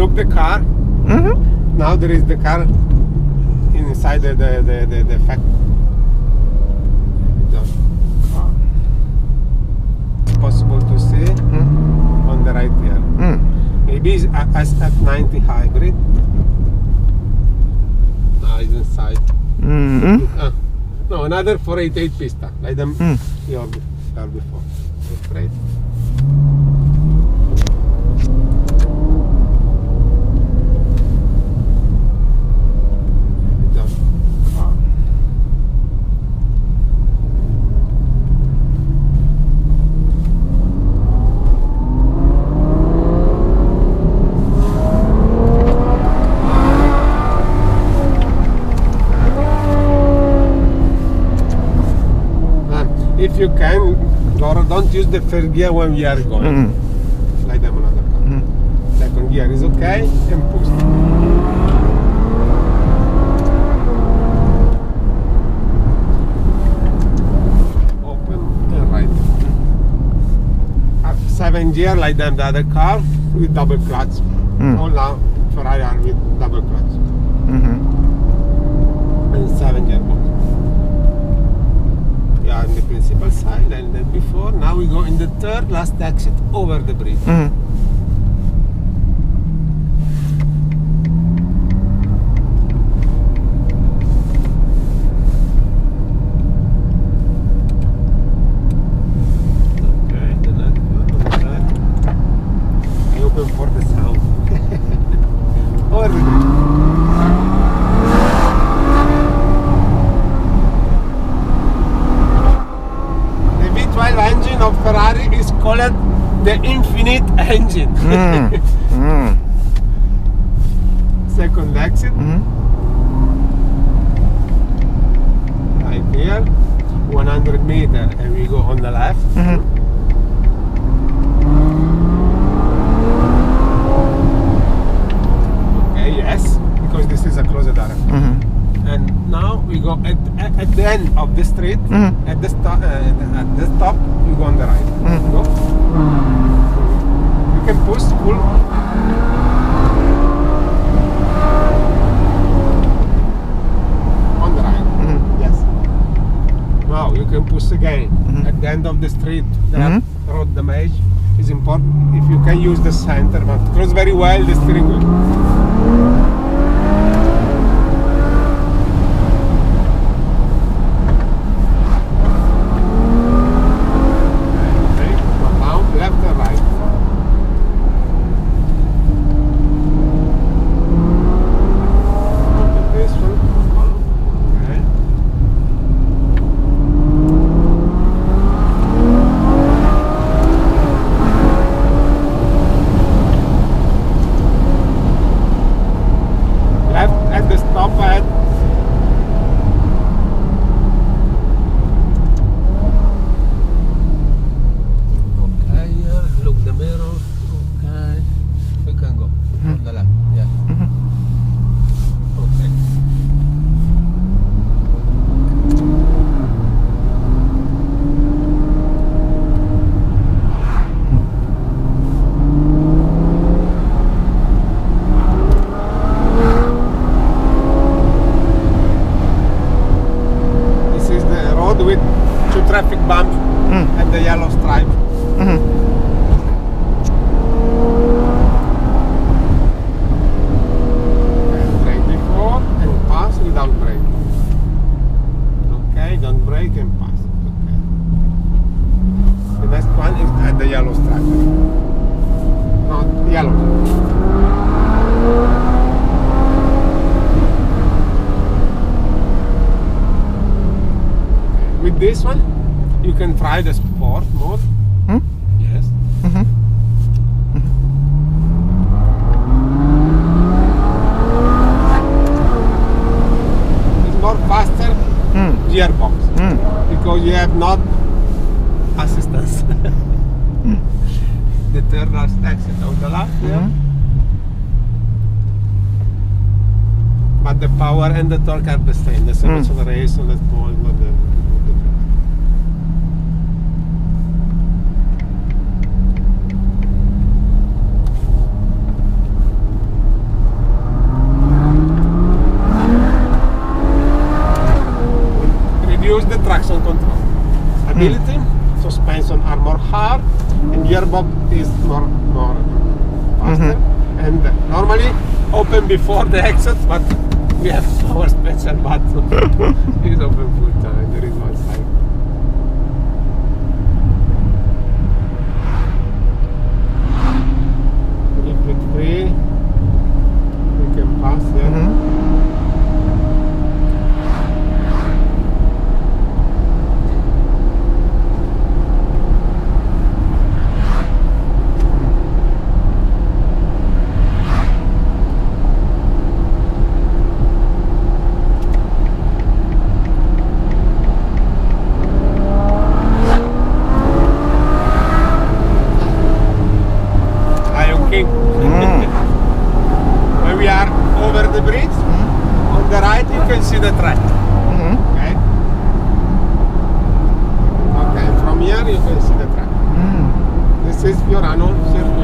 look the car. Now there is the car inside the factory. It's possible to see on the right here. Maybe it's SF90 hybrid. It's inside. No, another 488 pista, like them you have before. Straight. If you can, Laura, don't use the first gear when we are going. Like them another car. Second gear is okay, and push. Open and right. At 7 gear, like them the other car, with double clutch. All now Ferrari are with double clutch. And 7 gear box. On the principal side, and then before, now we go in the third last exit over the bridge. Okay, the next one. I open for the sound. Over the bridge. Engine of Ferrari is called the infinite engine. Second exit. Right here, 100 meters, and we go on the left. Okay, yes, because this is a closed area. And now we go at the end of the street, at the stop, we go on the right. Go. You can push full. On the right. Yes. Now you can push again at the end of the street. That road damage is important. If you can use the center, but close very well the steering wheel. With 2 traffic bumps and the yellow stripe. And brake before and pass without brake. Okay, don't brake and pass. Okay. The next one is at the yellow stripe. Not yellow. With this one, you can try the sport mode. Yes. It's more faster gearbox because you have not assistance. The third last exit on the left here. But the power and the torque are the same. The same acceleration, the small, not the. gearbox is more faster, and normally open before the exit, but we have our special button. It's open full time. There is one side. If it's free, we can pass here. When we are over the bridge, on the right you can see the track. Okay. Okay, from here you can see the track. This is Fiorano Circuit.